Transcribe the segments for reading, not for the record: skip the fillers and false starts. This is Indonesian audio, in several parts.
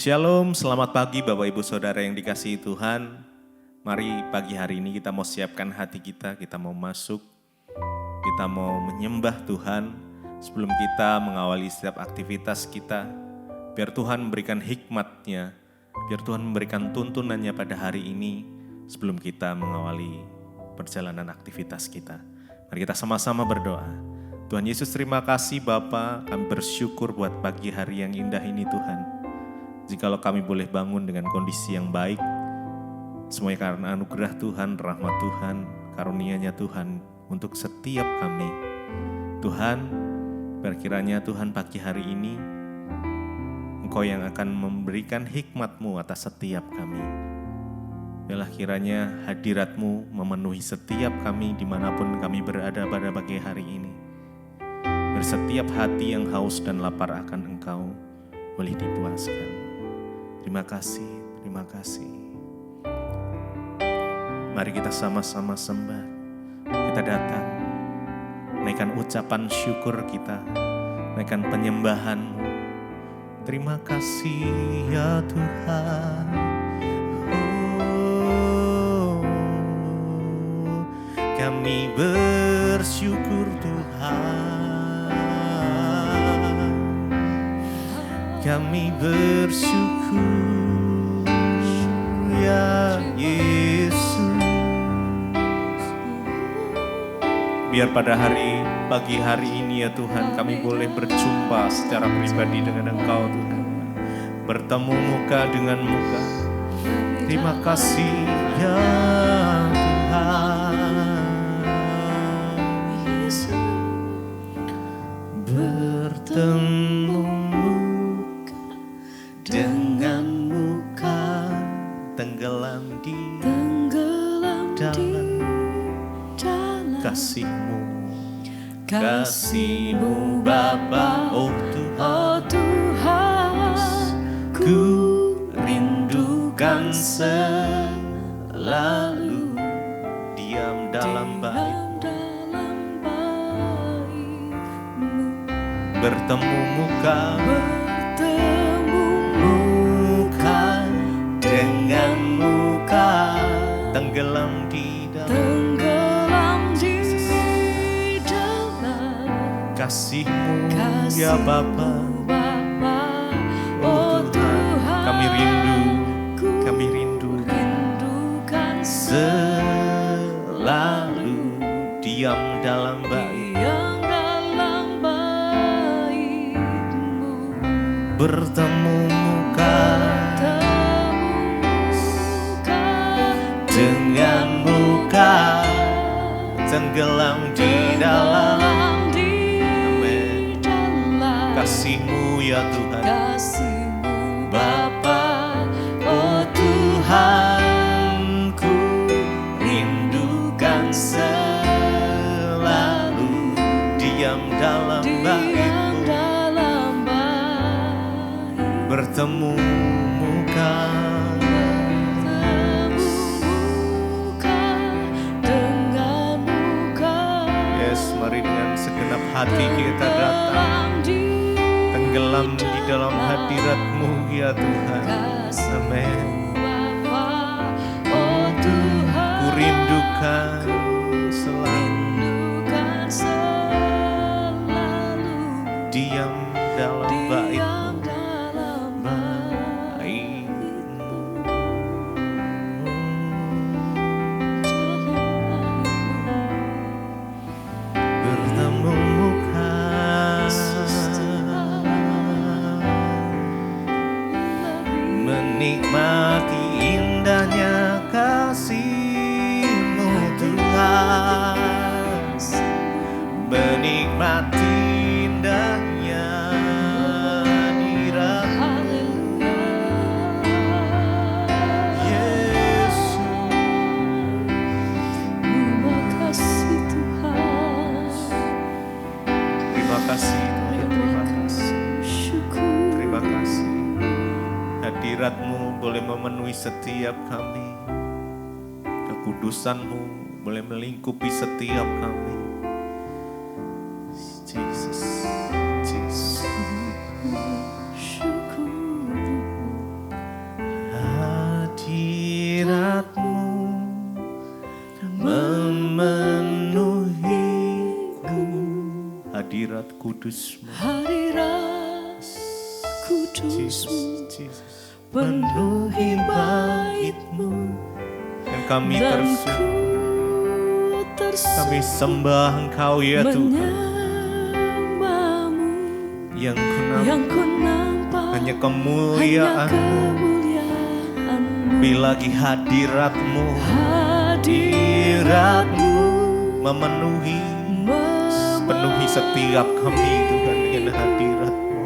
Shalom, selamat pagi Bapak Ibu Saudara yang dikasihi Tuhan. Mari pagi hari ini kita mau siapkan hati kita mau masuk, kita mau menyembah Tuhan. Sebelum kita mengawali setiap aktivitas kita, biar Tuhan memberikan hikmat-Nya, biar Tuhan memberikan tuntunannya pada hari ini sebelum kita mengawali perjalanan aktivitas kita. Mari kita sama-sama berdoa. Tuhan Yesus, terima kasih Bapa, kami bersyukur buat pagi hari yang indah ini Tuhan. Jikalau kami boleh bangun dengan kondisi yang baik, semuanya karena anugerah Tuhan, rahmat Tuhan, karunia-Nya Tuhan untuk setiap kami. Tuhan, berkiranya Tuhan pagi hari ini, Engkau yang akan memberikan hikmat-Mu atas setiap kami. Biarlah kiranya hadirat-Mu memenuhi setiap kami dimanapun kami berada pada pagi hari ini. Biar setiap hati yang haus dan lapar akan Engkau boleh dipuaskan. Terima kasih, terima kasih. Mari kita sama-sama sembah. Kita datang, naikkan ucapan syukur kita, naikkan penyembahan-Mu. Terima kasih ya Tuhan. Oh, kami bersyukur Tuhan. Kami bersyukur ya Yesus. Biar pada pagi hari ini ya Tuhan, kami boleh berjumpa secara pribadi dengan Engkau Tuhan. Bertemu muka dengan muka. Terima kasih ya Tuhan. Bertemu dengan muka, tenggelam di dalam kasih-Mu, kasih-Mu Bapa, oh Tuhan, ku rindukan selalu diam dalam bait-Mu, bertemu muka dengan muka, tenggelam di dalam kasih-Mu ya Bapa. Oh Tuhan, kami rindukan selalu diam dalam bait-Mu, bertemu muka dengan muka, tenggelam di dalam kasih-Mu ya Tuhan. Bapa, oh Tuhan, ku rindukan selalu diam dalam bait-Mu, bertemu muka. Mari dengan segenap hati kita datang, tenggelam di dalam hadirat-Mu ya Tuhan. Amin. Oh Tuhan, ku rindukan selalu diam dalam bait-Mu. Menikmati indahnya kasih-Mu Tuhan, menikmati indahnya hadirat-Mu Yesus. Terima kasih Tuhan. Terima kasih Tuhan, terima kasih. Terima kasih. Hadirat-Mu boleh memenuhi setiap kami. Kekudusan-Mu boleh melingkupi setiap kami. Jesus, Jesus. hadirat kudus-Mu. Hadirat kudus-Mu Jesus. penuhi bait-Mu. Dan kami Dan tersungguh, ku kami sembah Engkau ya Tuhan. menyembah-Mu. Yang ku nampak Yang ku nampak hanya hanya kemuliaan-Mu. kemuliaan-Mu. Lebih lagi hadirat-Mu, Hadirat-Mu penuhi setiap kami Tuhan dengan hadirat-Mu.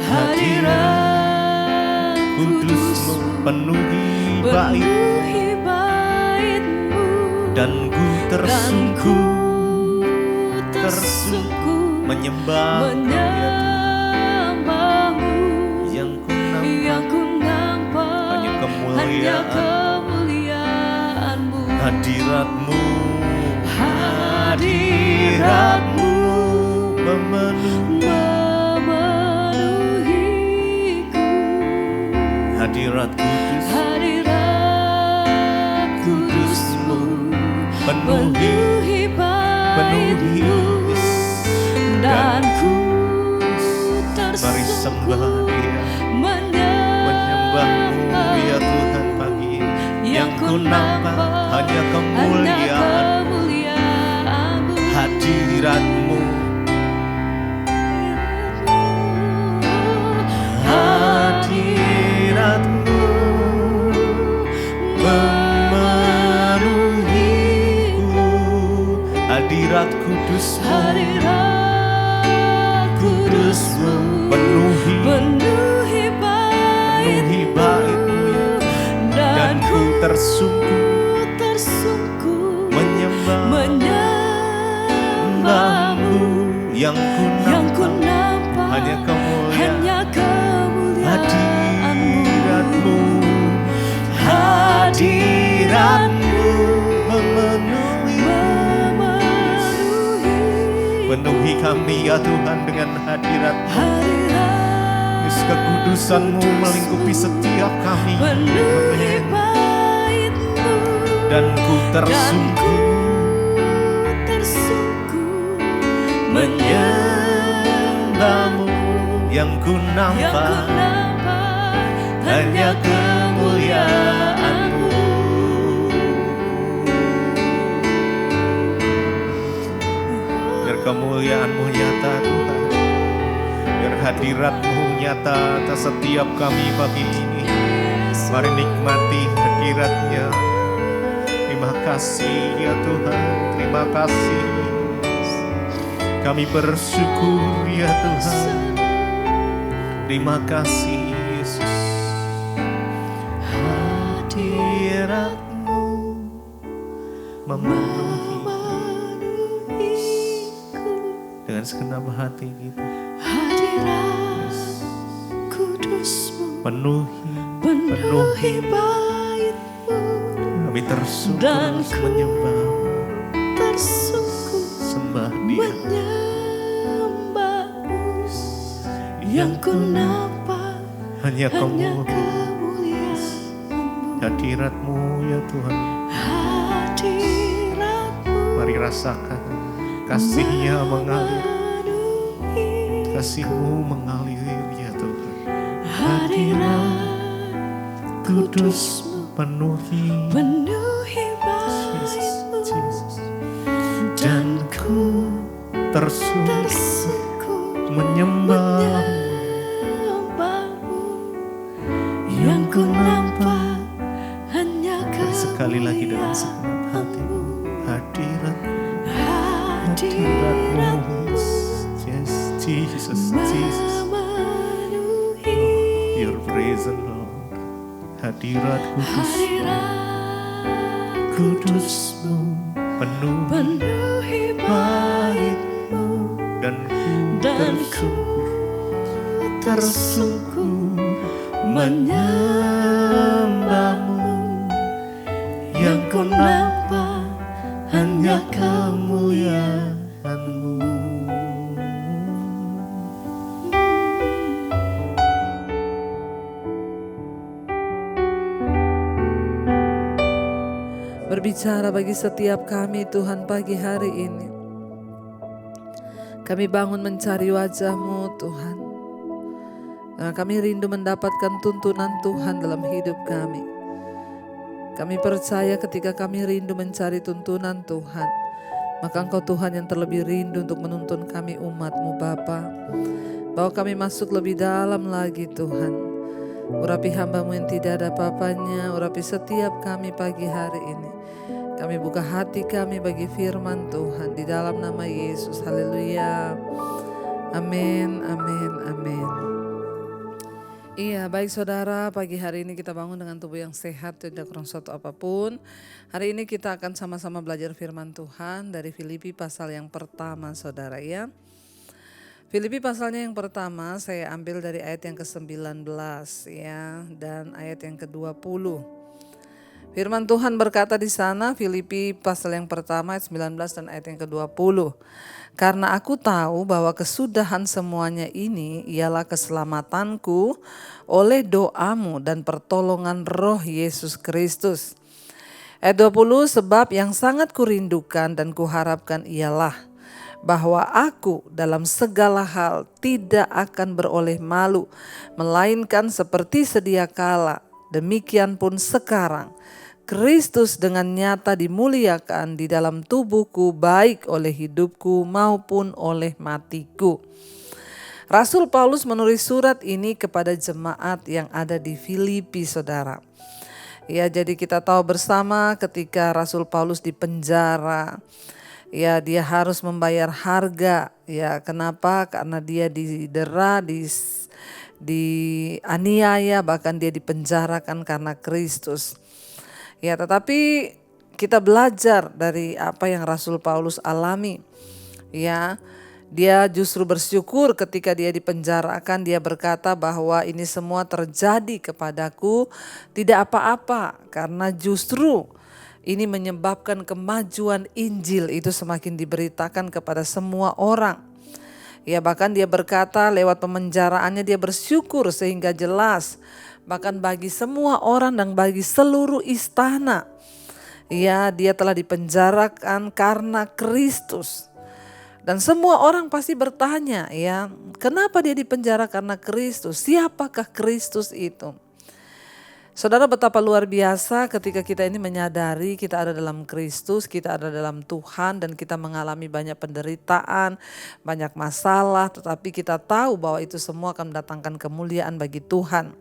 Hadirat Kudus-Mu penuhi bait-Mu. penuhi bait-Mu. Dan ku tersungguh menyembah menyembah-Mu. yang ku Yang nampak ku nampak hanya hanya kemuliaan kemuliaan-Mu. hadirat-Mu. Hadirat-Mu memenuhiku. Hadirat kudus, Hadirat kudus-Mu penuhi bait-Mu. Dan ku mari sembah Dia, menyembah-Mu ya Tuhan pagi ini. Yang ku nampak hanya hanya kemuliaan kemuliaan-Mu. hadirat-Mu. Hadirat-Mu memenuhiku. Hadirat kudus-Mu, Hadirat kudus-Mu penuhi bait-Mu ya. Dan ku tersungguh menyembah-Mu. Yang ku nampak hanya kemuliaan hadirat-Mu. Hadirat-Mu penuhi kami ya Tuhan dengan hadirat-Mu. Yesus, kekudusan-Mu melingkupi setiap kami. Dan ku tersungguh menyembah-Mu. Yang ku nampak hanya kemuliaan-Mu. Biar kemuliaan-Mu nyata Tuhan, biar hadirat-Mu nyata atas setiap kami pagi ini. Mari nikmati hadirat-Nya. Terima kasih ya Tuhan, terima kasih. Kami bersyukur ya Tuhan. Terima kasih Yesus. Hadirat-Mu memenuhi dengan segenap hati kita. Hadirat kudus-Mu Penuhi bait-Mu. kami tersungguh Dan menyembah, tersungguh sembah Dia. menyembah-Mu. Yang ku nampak Hanya hanya Kamu, kemuliaan-Mu. hadirat-Mu ya Tuhan. Hadirat-Mu Mari rasakan kasih-Nya mengalir, kasih-Mu mengalir ya Tuhan. Hadirat Kudus penuhi bait-Mu. dan ku tersungguh menyembah. Yang ku nampak hanya Sekali lagi dengan segenap hati, hadirat-Mu, yes, Jesus, Your presence, Lord. Hadirat kudus-Mu penuhi bait-Mu. dan ku tersungguh menyembah-Mu. Yang ku nampak hanya kemuliaan-Mu. Berbicara bagi setiap kami Tuhan pagi hari ini. Kami bangun mencari wajah-Mu Tuhan. Karena kami rindu mendapatkan tuntunan Tuhan dalam hidup kami. Kami percaya ketika kami rindu mencari tuntunan Tuhan, maka Engkau Tuhan yang terlebih rindu untuk menuntun kami umat-Mu Bapa. Bawa kami masuk lebih dalam lagi Tuhan. Urapi hamba-Mu yang tidak ada apa-apanya, urapi setiap kami pagi hari ini. Kami buka hati kami bagi firman Tuhan di dalam nama Yesus. Haleluya. Amin, amin, amin. Iya, baik saudara, pagi hari ini kita bangun dengan tubuh yang sehat, tidak kurang suatu apapun. Hari ini kita akan sama-sama belajar firman Tuhan dari Filipi pasal yang pertama saudara ya. Filipi pasalnya yang pertama saya ambil dari ayat yang ke-19 ya, dan ayat yang ke-20. Firman Tuhan berkata di sana, Filipi pasal yang pertama ayat 19 dan ayat yang ke-20. Karena aku tahu bahwa kesudahan semuanya ini ialah keselamatanku oleh doamu dan pertolongan Roh Yesus Kristus. Ayat 20, sebab yang sangat kurindukan dan kuharapkan ialah bahwa aku dalam segala hal tidak akan beroleh malu, melainkan seperti sedia kala, demikian pun sekarang. Kristus dengan nyata dimuliakan di dalam tubuhku, baik oleh hidupku maupun oleh matiku. Rasul Paulus menulis surat ini kepada jemaat yang ada di Filipi saudara. Ya, jadi kita tahu bersama ketika Rasul Paulus dipenjara, ya dia harus membayar harga. Ya, kenapa? Karena dia didera, dianiaya, bahkan dia dipenjarakan karena Kristus. Ya, tetapi kita belajar dari apa yang Rasul Paulus alami. Ya, dia justru bersyukur ketika dia dipenjarakan, dia berkata bahwa ini semua terjadi kepadaku tidak apa-apa, karena justru ini menyebabkan kemajuan Injil itu semakin diberitakan kepada semua orang. Ya, bahkan dia berkata lewat pemenjaraannya dia bersyukur sehingga jelas bahkan bagi semua orang dan bagi seluruh istana. Ya, dia telah dipenjarakan karena Kristus. Dan semua orang pasti bertanya, ya, kenapa dia dipenjara karena Kristus? Siapakah Kristus itu? Saudara, betapa luar biasa ketika kita ini menyadari kita ada dalam Kristus, kita ada dalam Tuhan, dan kita mengalami banyak penderitaan, banyak masalah, tetapi kita tahu bahwa itu semua akan mendatangkan kemuliaan bagi Tuhan.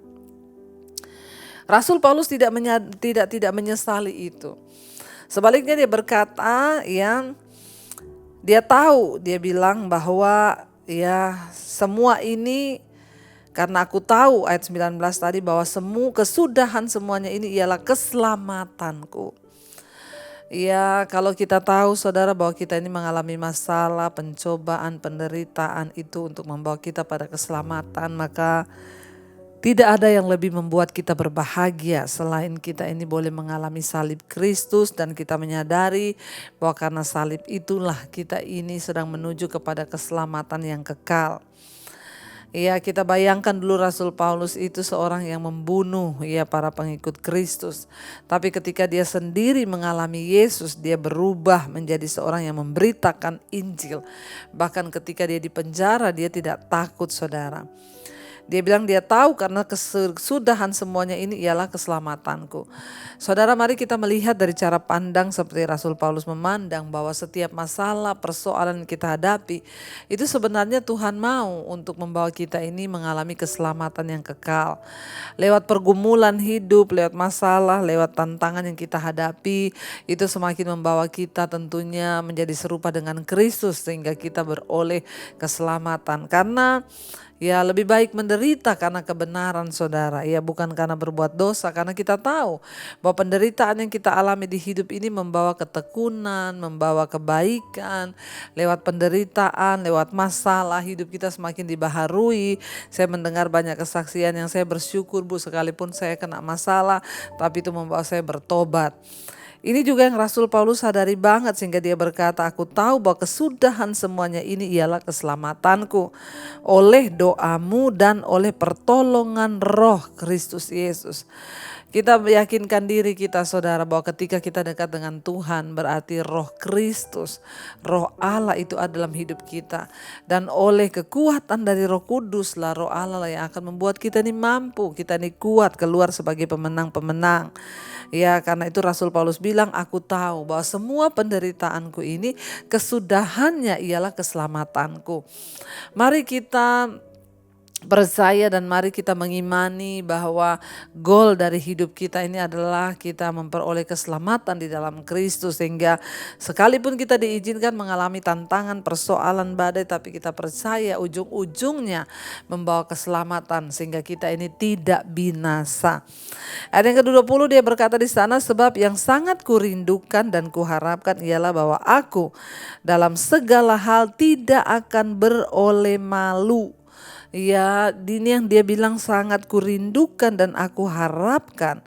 Rasul Paulus tidak menyesali itu. Sebaliknya dia berkata, ya, dia tahu, dia bilang bahwa ya semua ini karena aku tahu ayat 19 tadi bahwa kesudahan semuanya ini ialah keselamatanku. Ya, kalau kita tahu saudara bahwa kita ini mengalami masalah, pencobaan, penderitaan itu untuk membawa kita pada keselamatan, maka tidak ada yang lebih membuat kita berbahagia selain kita ini boleh mengalami salib Kristus dan kita menyadari bahwa karena salib itulah kita ini sedang menuju kepada keselamatan yang kekal. Ya, kita bayangkan dulu Rasul Paulus itu seorang yang membunuh ya para pengikut Kristus. Tapi ketika dia sendiri mengalami Yesus, dia berubah menjadi seorang yang memberitakan Injil. Bahkan ketika dia dipenjara, dia tidak takut saudara. Dia bilang dia tahu karena kesudahan semuanya ini ialah keselamatanku. Saudara, mari kita melihat dari cara pandang seperti Rasul Paulus memandang bahwa setiap masalah, persoalan yang kita hadapi itu sebenarnya Tuhan mau untuk membawa kita ini mengalami keselamatan yang kekal. Lewat pergumulan hidup, lewat masalah, lewat tantangan yang kita hadapi, itu semakin membawa kita tentunya menjadi serupa dengan Kristus sehingga kita beroleh keselamatan. Karena ya lebih baik menderita karena kebenaran saudara, ya bukan karena berbuat dosa, karena kita tahu bahwa penderitaan yang kita alami di hidup ini membawa ketekunan, membawa kebaikan. Lewat penderitaan, lewat masalah hidup kita semakin dibaharui. Saya mendengar banyak kesaksian yang saya bersyukur Bu, sekalipun saya kena masalah tapi itu membawa saya bertobat. Ini juga yang Rasul Paulus sadari banget sehingga dia berkata, aku tahu bahwa kesudahan semuanya ini ialah keselamatanku oleh doamu dan oleh pertolongan Roh Kristus Yesus. Kita meyakinkan diri kita saudara bahwa ketika kita dekat dengan Tuhan berarti roh Kristus, roh Allah itu ada dalam hidup kita. Dan oleh kekuatan dari roh kudus lah roh Allah lah yang akan membuat kita ini mampu, kita ini kuat keluar sebagai pemenang-pemenang. Ya karena itu Rasul Paulus bilang aku tahu bahwa semua penderitaanku ini kesudahannya ialah keselamatanku. Mari kita percaya dan mari kita mengimani bahwa goal dari hidup kita ini adalah kita memperoleh keselamatan di dalam Kristus, sehingga sekalipun kita diizinkan mengalami tantangan, persoalan, badai, tapi kita percaya ujung-ujungnya membawa keselamatan sehingga kita ini tidak binasa. Ayat yang ke-20 dia berkata di sana, sebab yang sangat kurindukan dan kuharapkan ialah bahwa aku dalam segala hal tidak akan beroleh malu. Ya, ini yang dia bilang sangat kurindukan dan aku harapkan.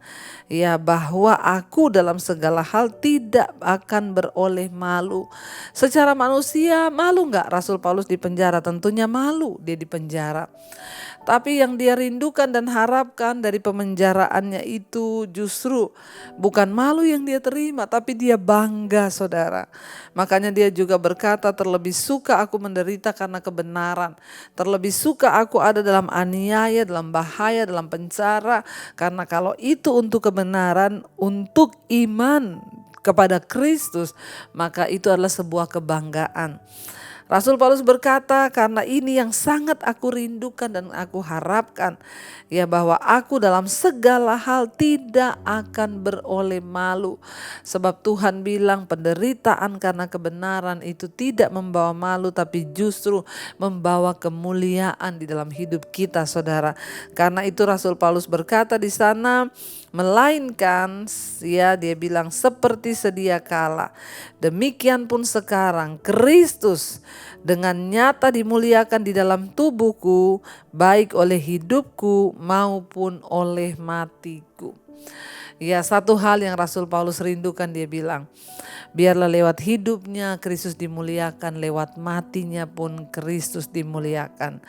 Ya, bahwa aku dalam segala hal tidak akan beroleh malu. Secara manusia malu enggak Rasul Paulus di penjara? Tentunya malu dia di penjara. Tapi yang dia rindukan dan harapkan dari pemenjaraannya itu justru bukan malu yang dia terima, tapi dia bangga saudara. Makanya dia juga berkata, terlebih suka aku menderita karena kebenaran. Terlebih suka aku ada dalam aniaya, dalam bahaya, dalam penjara. Karena kalau itu untuk kebenaran, untuk iman kepada Kristus, maka itu adalah sebuah kebanggaan. Rasul Paulus berkata, karena ini yang sangat aku rindukan dan aku harapkan, ya bahwa aku dalam segala hal tidak akan beroleh malu. Sebab Tuhan bilang penderitaan karena kebenaran itu tidak membawa malu, tapi justru membawa kemuliaan di dalam hidup kita saudara. Karena itu Rasul Paulus berkata di sana, melainkan ya dia bilang seperti sedia kala, demikian pun sekarang Kristus dengan nyata dimuliakan di dalam tubuhku, baik oleh hidupku maupun oleh matiku. Ya, satu hal yang Rasul Paulus rindukan, dia bilang, biarlah lewat hidupnya Kristus dimuliakan, lewat matinya pun Kristus dimuliakan.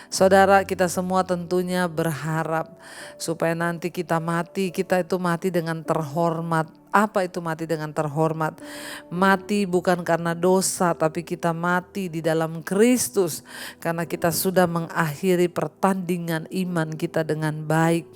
Saudara, kita semua tentunya berharap supaya nanti kita mati, kita itu mati dengan terhormat. Apa itu mati dengan terhormat? Mati bukan karena dosa, tapi kita mati di dalam Kristus karena kita sudah mengakhiri pertandingan iman kita dengan baik.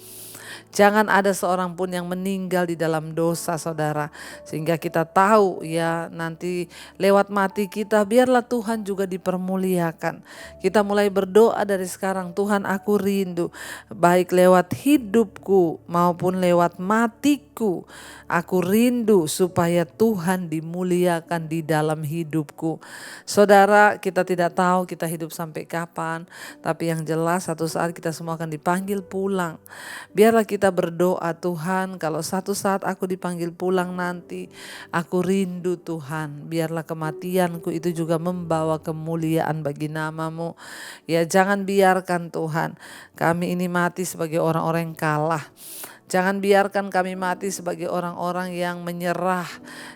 Jangan ada seorang pun yang meninggal di dalam dosa saudara. Sehingga kita tahu ya nanti lewat mati kita biarlah Tuhan juga dipermuliakan. Kita mulai berdoa dari sekarang, Tuhan aku rindu baik lewat hidupku maupun lewat matiku. Aku rindu supaya Tuhan dimuliakan di dalam hidupku. Saudara, kita tidak tahu kita hidup sampai kapan. Tapi yang jelas satu saat kita semua akan dipanggil pulang. Biarlah kita berdoa, Tuhan kalau satu saat aku dipanggil pulang nanti, aku rindu Tuhan. Biarlah kematianku itu juga membawa kemuliaan bagi nama-Mu. Ya jangan biarkan Tuhan kami ini mati sebagai orang-orang yang kalah. Jangan biarkan kami mati sebagai orang-orang yang menyerah.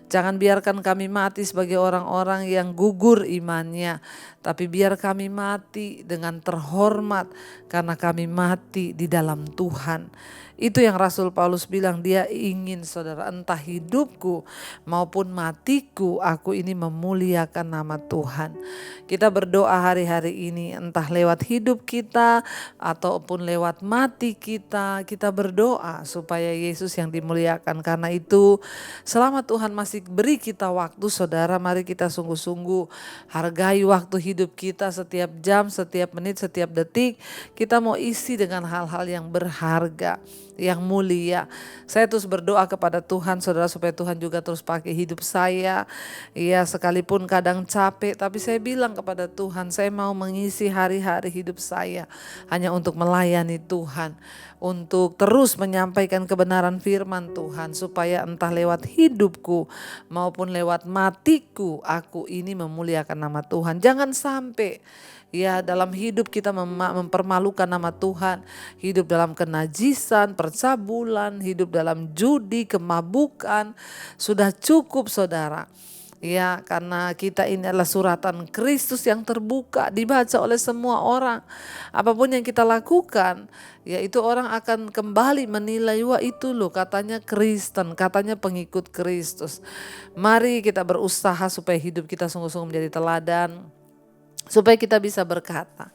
Jangan biarkan kami mati sebagai orang-orang yang gugur imannya. Tapi biar kami mati dengan terhormat karena kami mati di dalam Tuhan. Itu yang Rasul Paulus bilang, dia ingin saudara entah hidupku maupun matiku aku ini memuliakan nama Tuhan. Kita berdoa hari-hari ini entah lewat hidup kita ataupun lewat mati kita, kita berdoa supaya Yesus yang dimuliakan. Karena itu selama Tuhan masih beri kita waktu saudara, mari kita sungguh-sungguh hargai waktu hidup kita, setiap jam, setiap menit, setiap detik kita mau isi dengan hal-hal yang berharga, yang mulia. Saya terus berdoa kepada Tuhan saudara supaya Tuhan juga terus pakai hidup saya. Ya sekalipun kadang capek, tapi saya bilang kepada Tuhan, saya mau mengisi hari-hari hidup saya hanya untuk melayani Tuhan, untuk terus menyampaikan kebenaran firman Tuhan, supaya entah lewat hidupku maupun lewat matiku aku ini memuliakan nama Tuhan. Jangan sampai ya dalam hidup kita mempermalukan nama Tuhan, hidup dalam kenajisan, percabulan, hidup dalam judi, kemabukan. Sudah cukup saudara. Ya, karena kita ini adalah suratan Kristus yang terbuka, dibaca oleh semua orang. Apapun yang kita lakukan, yaitu orang akan kembali menilai, wah itu loh katanya Kristen, katanya pengikut Kristus. Mari kita berusaha supaya hidup kita sungguh-sungguh menjadi teladan, supaya kita bisa berkata,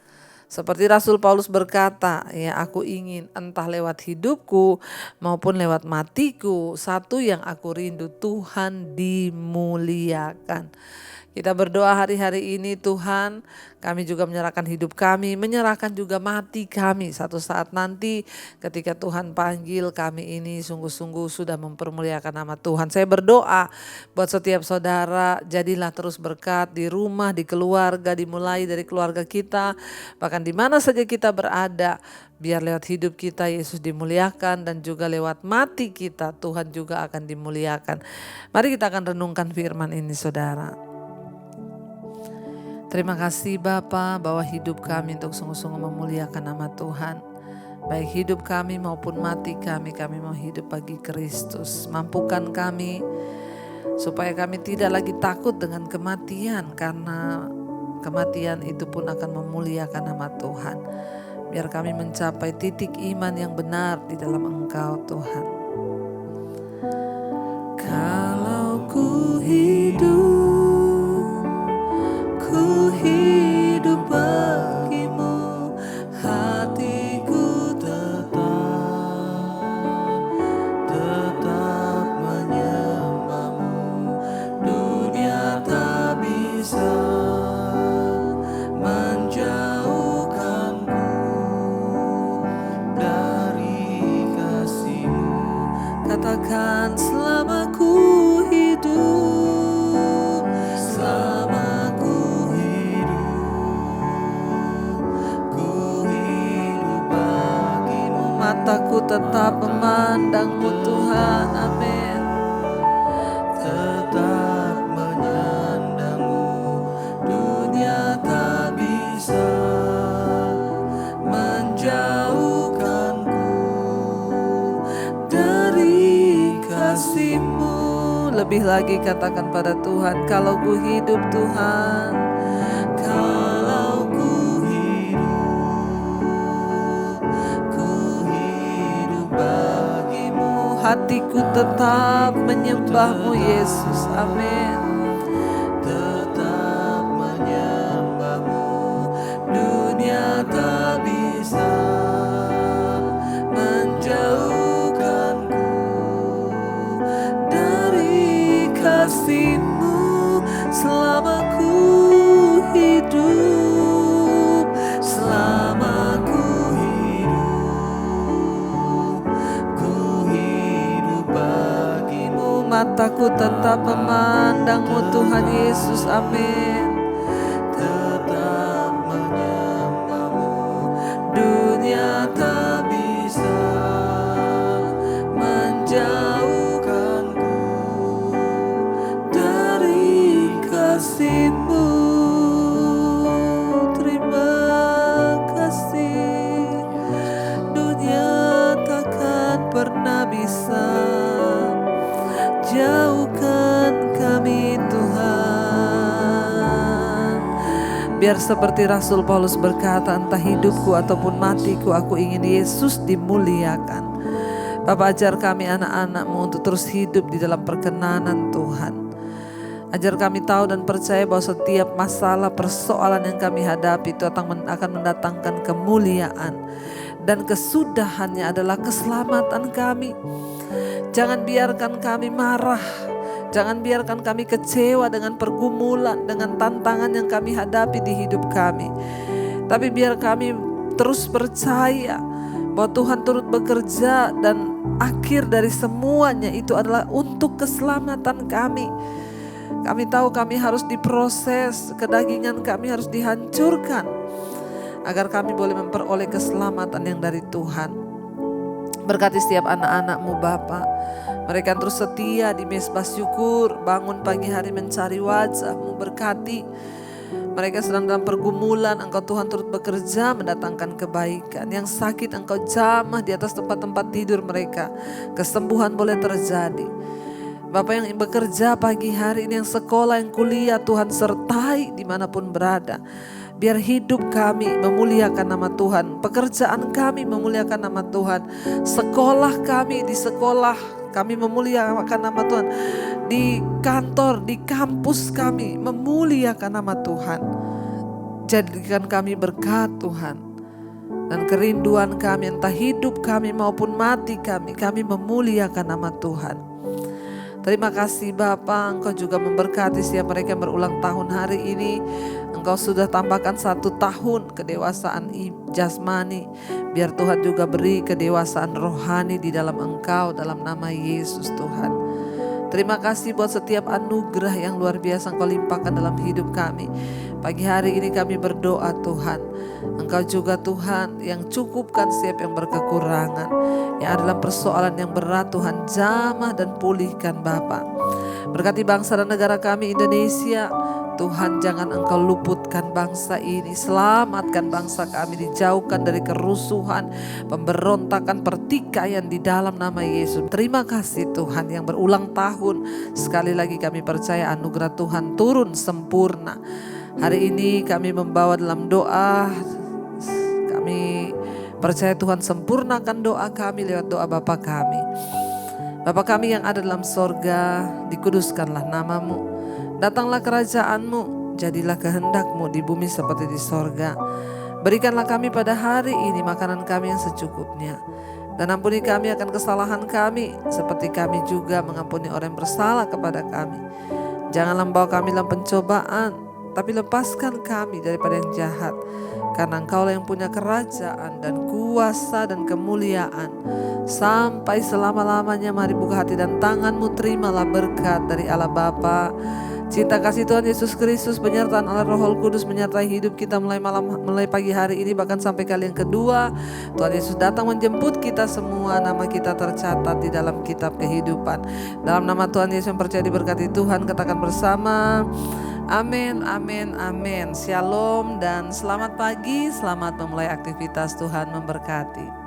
seperti Rasul Paulus berkata, ya aku ingin entah lewat hidupku maupun lewat matiku, satu yang aku rindu, Tuhan dimuliakan. Kita berdoa hari-hari ini, Tuhan, kami juga menyerahkan hidup kami, menyerahkan juga mati kami. Satu saat nanti ketika Tuhan panggil kami ini sungguh-sungguh sudah mempermuliakan nama Tuhan. Saya berdoa buat setiap saudara, jadilah terus berkat di rumah, di keluarga, dimulai dari keluarga kita, bahkan di mana saja kita berada. Biar lewat hidup kita Yesus dimuliakan, dan juga lewat mati kita Tuhan juga akan dimuliakan. Mari kita akan renungkan firman ini, saudara. Terima kasih Bapa bahwa hidup kami untuk sungguh-sungguh memuliakan nama Tuhan. Baik hidup kami maupun mati kami mau hidup bagi Kristus. Mampukan kami supaya kami tidak lagi takut dengan kematian, karena kematian itu pun akan memuliakan nama Tuhan. Biar kami mencapai titik iman yang benar di dalam Engkau Tuhan. Kalau ku hidup bagimu, hatiku tetap menyembahmu. Dunia tak bisa menjauhkanku dari kasih-Mu. Katakan selama ku hidup, selama ku hidup bagimu, mataku tetap memandang-Mu Tuhan, amin. Tetap menyandang-Mu, dunia tak bisa menjauhkanku dari kasih-Mu. Lebih lagi katakan pada Tuhan, kalau ku hidup Tuhan, kalau ku hidup bagimu, hatiku tetap menyembah-Mu Yesus, amin. Tetap menyembah-Mu, dunia tak bisa menjauhkanku dari kasih-Mu. Selama ku hidup, selama ku hidup bagimu, mataku tetap memandang-Mu Tuhan Yesus, amin. Tetap menyembah-Mu, dunia tak bisa menjauhkanku dari kasih-Mu. Terima kasih, dunia takkan pernah bisa jauhkan kami Tuhan. Biar seperti Rasul Paulus berkata, entah hidupku ataupun matiku, aku ingin Yesus dimuliakan. Bapa, ajar kami anak-anak-Mu untuk terus hidup di dalam perkenanan Tuhan. Ajar kami tahu dan percaya bahwa setiap masalah persoalan yang kami hadapi itu akan mendatangkan kemuliaan, dan kesudahannya adalah keselamatan kami. Jangan biarkan kami marah, jangan biarkan kami kecewa dengan pergumulan, dengan tantangan yang kami hadapi di hidup kami. Tapi biar kami terus percaya bahwa Tuhan turut bekerja, dan akhir dari semuanya itu adalah untuk keselamatan kami. Kami tahu kami harus diproses, kedagingan kami harus dihancurkan agar kami boleh memperoleh keselamatan yang dari Tuhan. Berkati setiap anak-anak-Mu Bapa. Mereka terus setia di mezbah syukur, bangun pagi hari mencari wajah-Mu. Berkati mereka sedang dalam pergumulan, Engkau Tuhan turut bekerja mendatangkan kebaikan. Yang sakit Engkau jamah di atas tempat-tempat tidur mereka, kesembuhan boleh terjadi. Bapak yang bekerja pagi hari ini, yang sekolah, yang kuliah, Tuhan sertai dimanapun berada. Biar hidup kami memuliakan nama Tuhan, pekerjaan kami memuliakan nama Tuhan, sekolah kami, di sekolah kami memuliakan nama Tuhan, di kantor, di kampus kami memuliakan nama Tuhan. Jadikan kami berkat Tuhan. Dan kerinduan kami, entah hidup kami maupun mati kami memuliakan nama Tuhan. Terima kasih Bapa, Engkau juga memberkati setiap mereka yang berulang tahun hari ini. Engkau sudah tambahkan 1 tahun kedewasaan jasmani. Biar Tuhan juga beri kedewasaan rohani di dalam Engkau, dalam nama Yesus Tuhan. Terima kasih buat setiap anugerah yang luar biasa Engkau limpahkan dalam hidup kami. Pagi hari ini kami berdoa Tuhan, Engkau juga Tuhan yang cukupkan setiap yang berkekurangan, yang adalah persoalan yang berat Tuhan, jamah dan pulihkan Bapa. Berkati bangsa dan negara kami Indonesia, Tuhan jangan Engkau luputkan bangsa ini, selamatkan bangsa kami, dijauhkan dari kerusuhan, pemberontakan, pertikaian di dalam nama Yesus. Terima kasih Tuhan yang berulang tahun, sekali lagi kami percaya anugerah Tuhan turun sempurna. Hari ini kami membawa dalam doa, kami percaya Tuhan sempurnakan doa kami lewat doa Bapa kami. Bapa kami yang ada dalam sorga, dikuduskanlah namamu. Datanglah kerajaan-Mu, jadilah kehendak-Mu di bumi seperti di sorga. Berikanlah kami pada hari ini makanan kami yang secukupnya. Dan ampuni kami akan kesalahan kami, seperti kami juga mengampuni orang yang bersalah kepada kami. Janganlah membawa kami dalam pencobaan, tapi lepaskan kami daripada yang jahat. Karena Engkaulah yang punya kerajaan dan kuasa dan kemuliaan sampai selama-lamanya. Mari buka hati dan tangan-Mu, terimalah berkat dari Allah Bapa, cinta kasih Tuhan Yesus Kristus, penyertaan Allah Roh Kudus menyertai hidup kita mulai pagi hari ini bahkan sampai kali yang kedua. Tuhan Yesus datang menjemput kita semua, nama kita tercatat di dalam kitab kehidupan. Dalam nama Tuhan Yesus yang percaya diberkati Tuhan, katakan bersama, amin, amin, amin. Shalom dan selamat pagi, selamat memulai aktivitas. Tuhan memberkati.